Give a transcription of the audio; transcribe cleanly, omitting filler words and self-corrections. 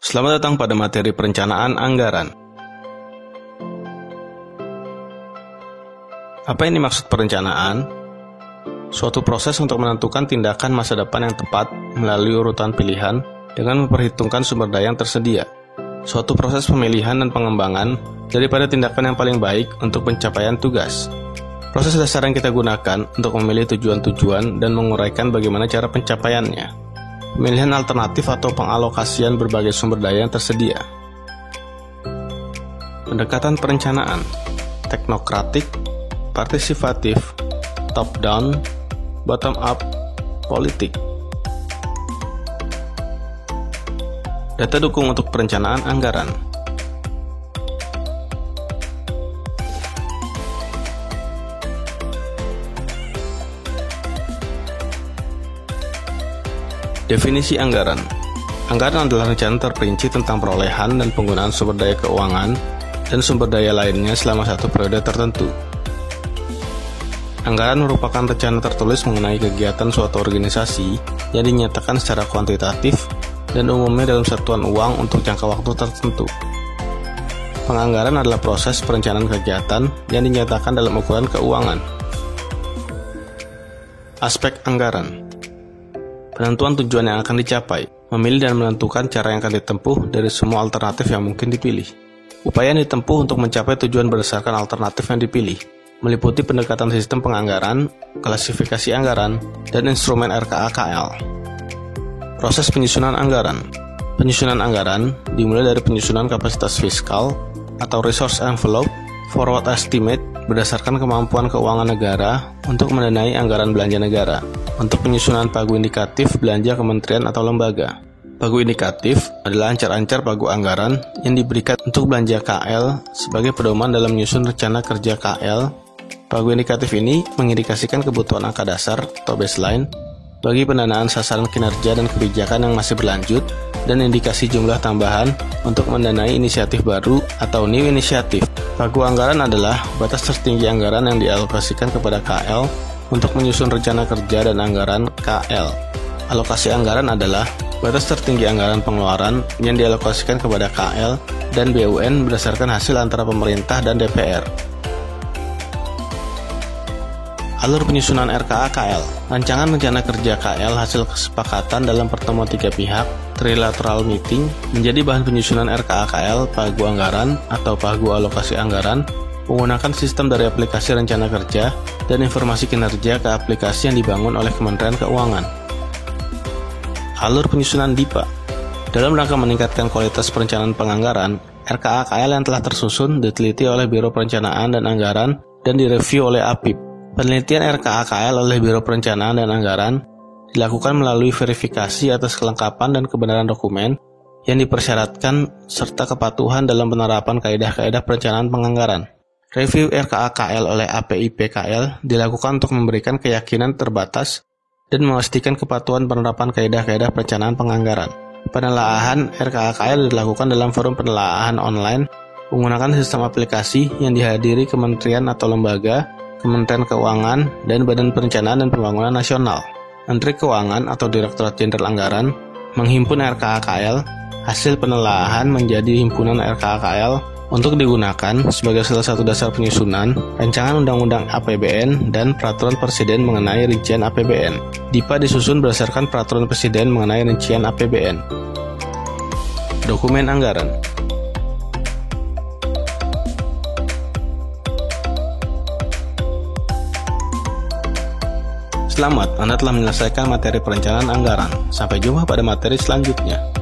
Selamat datang pada materi perencanaan anggaran. Apa yang dimaksud perencanaan? Suatu proses untuk menentukan tindakan masa depan yang tepat melalui urutan pilihan dengan memperhitungkan sumber daya yang tersedia. Suatu proses pemilihan dan pengembangan daripada tindakan yang paling baik untuk pencapaian tugas. Proses dasar yang kita gunakan untuk memilih tujuan-tujuan dan menguraikan bagaimana cara pencapaiannya. Pemilihan alternatif atau pengalokasian berbagai sumber daya yang tersedia. Pendekatan perencanaan, teknokratik, partisipatif, top-down, bottom-up, politik. Data dukung untuk perencanaan anggaran. Definisi anggaran. Anggaran adalah rencana terperinci tentang perolehan dan penggunaan sumber daya keuangan dan sumber daya lainnya selama satu periode tertentu. Anggaran merupakan rencana tertulis mengenai kegiatan suatu organisasi yang dinyatakan secara kuantitatif dan umumnya dalam satuan uang untuk jangka waktu tertentu. Penganggaran adalah proses perencanaan kegiatan yang dinyatakan dalam ukuran keuangan. Aspek anggaran. Penentuan tujuan yang akan dicapai, memilih dan menentukan cara yang akan ditempuh dari semua alternatif yang mungkin dipilih. Upaya yang ditempuh untuk mencapai tujuan berdasarkan alternatif yang dipilih, meliputi pendekatan sistem penganggaran, klasifikasi anggaran, dan instrumen RKA-KL. Proses penyusunan anggaran. Penyusunan anggaran dimulai dari penyusunan kapasitas fiskal atau resource envelope, forward estimate berdasarkan kemampuan keuangan negara untuk mendanai anggaran belanja negara. Untuk penyusunan pagu indikatif belanja kementerian atau lembaga. Pagu indikatif adalah ancar-ancar pagu anggaran yang diberikan untuk belanja KL sebagai pedoman dalam menyusun rencana kerja KL. Pagu indikatif ini mengindikasikan kebutuhan angka dasar atau baseline bagi pendanaan sasaran kinerja dan kebijakan yang masih berlanjut dan indikasi jumlah tambahan untuk mendanai inisiatif baru atau new initiative. Pagu anggaran adalah batas tertinggi anggaran yang dialokasikan kepada KL untuk menyusun rencana kerja dan anggaran KL. Alokasi anggaran adalah batas tertinggi anggaran pengeluaran yang dialokasikan kepada KL dan BUN berdasarkan hasil antara pemerintah dan DPR. Alur penyusunan RKA-KL. Rancangan rencana kerja KL hasil kesepakatan dalam pertemuan tiga pihak, trilateral meeting, menjadi bahan penyusunan RKA-KL pagu anggaran atau pagu alokasi anggaran menggunakan sistem dari aplikasi rencana kerja dan informasi kinerja ke aplikasi yang dibangun oleh Kementerian Keuangan. Alur penyusunan DIPA. Dalam rangka meningkatkan kualitas perencanaan penganggaran, RKA-KL yang telah tersusun diteliti oleh Biro Perencanaan dan Anggaran dan direview oleh APIP. Penelitian RKA-KL oleh Biro Perencanaan dan Anggaran dilakukan melalui verifikasi atas kelengkapan dan kebenaran dokumen yang dipersyaratkan serta kepatuhan dalam penerapan kaidah-kaidah perencanaan penganggaran. Review RKA-KL oleh APIP-KL dilakukan untuk memberikan keyakinan terbatas dan memastikan kepatuhan penerapan kaidah-kaidah perencanaan penganggaran. Penelaahan RKA-KL dilakukan dalam forum penelaahan online menggunakan sistem aplikasi yang dihadiri kementerian atau lembaga, Kementerian Keuangan, dan Badan Perencanaan dan Pembangunan Nasional. Menteri Keuangan atau Direktorat Jenderal Anggaran menghimpun RKA-KL, hasil penelaahan menjadi himpunan RKA-KL untuk digunakan sebagai salah satu dasar penyusunan rancangan undang-undang APBN dan peraturan presiden mengenai rincian APBN. DIPA disusun berdasarkan peraturan presiden mengenai rincian APBN. Dokumen anggaran. Selamat, Anda telah menyelesaikan materi perencanaan anggaran. Sampai jumpa pada materi selanjutnya.